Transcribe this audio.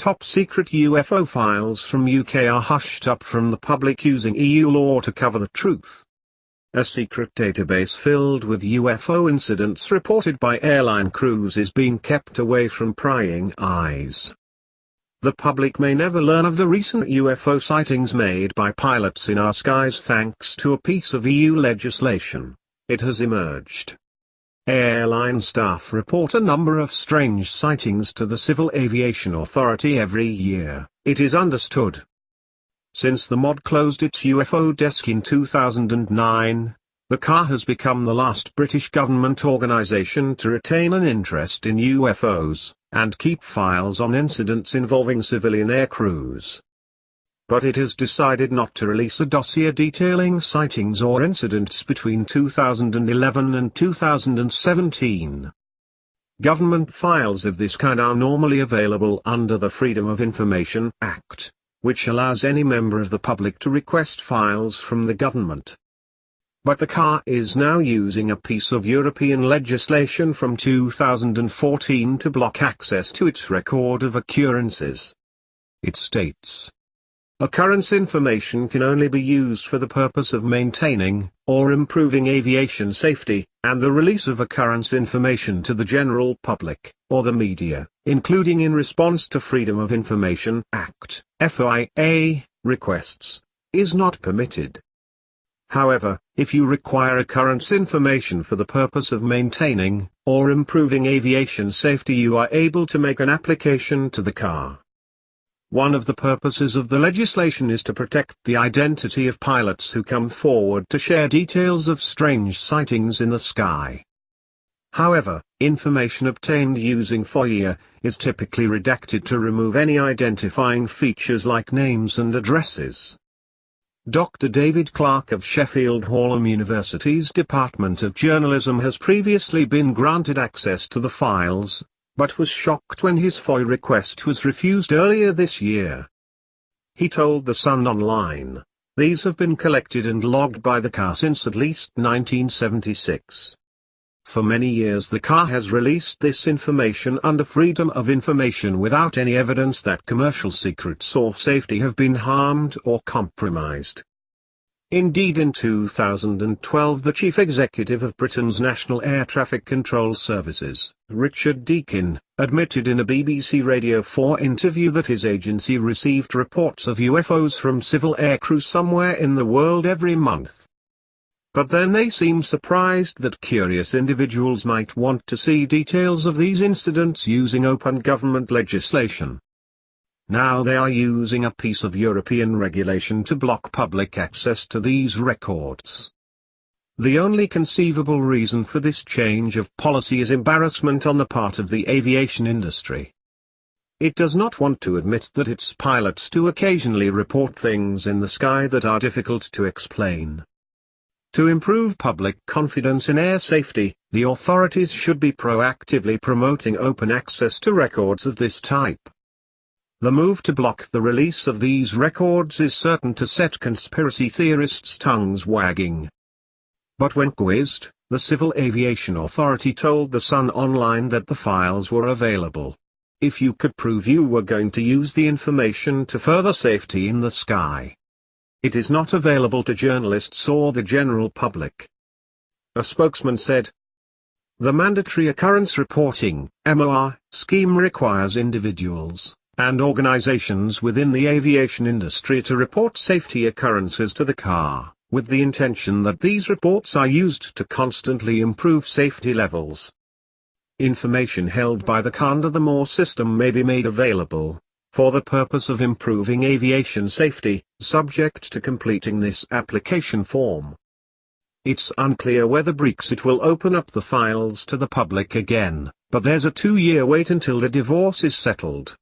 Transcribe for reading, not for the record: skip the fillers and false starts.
top-secret UFO files from UK are hushed up from the public using EU law to cover the truth. A secret database filled with UFO incidents reported by airline crews is being kept away from prying eyes. The public may never learn of the recent UFO sightings made by pilots in our skies thanks to a piece of EU legislation. It has emerged. Airline staff report a number of strange sightings to the Civil Aviation Authority every year, it is understood. Since the MOD closed its UFO desk in 2009, the CAR has become the last British government organisation to retain an interest in UFOs, and keep files on incidents involving civilian aircrews. But it has decided not to release a dossier detailing sightings or incidents between 2011 and 2017. Government files of this kind are normally available under the Freedom of Information Act, which allows any member of the public to request files from the government. But the CAR is now using a piece of European legislation from 2014 to block access to its record of occurrences. It states, "Occurrence information can only be used for the purpose of maintaining, or improving aviation safety, and the release of occurrence information to the general public, or the media, including in response to Freedom of Information Act, FOIA, requests, is not permitted. However, if you require occurrence information for the purpose of maintaining, or improving aviation safety, you are able to make an application to the CAR." One of the purposes of the legislation is to protect the identity of pilots who come forward to share details of strange sightings in the sky. However, information obtained using FOIA is typically redacted to remove any identifying features like names and addresses. Dr. David Clark of Sheffield Hallam University's Department of Journalism has previously been granted access to the files, but was shocked when his FOIA request was refused earlier this year. He told The Sun Online, "These have been collected and logged by the CAR since at least 1976. For many years the CAR has released this information under Freedom of Information without any evidence that commercial secrets or safety have been harmed or compromised." Indeed, in 2012 the chief executive of Britain's National Air Traffic Control Services, Richard Deakin, admitted in a BBC Radio 4 interview that his agency received reports of UFOs from civil aircrew somewhere in the world every month. But then they seem surprised that curious individuals might want to see details of these incidents using open government legislation. Now they are using a piece of European regulation to block public access to these records. The only conceivable reason for this change of policy is embarrassment on the part of the aviation industry. It does not want to admit that its pilots do occasionally report things in the sky that are difficult to explain. To improve public confidence in air safety, the authorities should be proactively promoting open access to records of this type. The move to block the release of these records is certain to set conspiracy theorists' tongues wagging. But when quizzed, the Civil Aviation Authority told The Sun Online that the files were available. If you could prove you were going to use the information to further safety in the sky. It is not available to journalists or the general public. A spokesman said, "The mandatory occurrence reporting (MOR) scheme requires individuals and organizations within the aviation industry to report safety occurrences to the CAR, with the intention that these reports are used to constantly improve safety levels. Information held by the CAR under the MOR system may be made available, for the purpose of improving aviation safety, subject to completing this application form. It's unclear whether Brexit will open up the files to the public again, but there's a 2-year wait until the divorce is settled.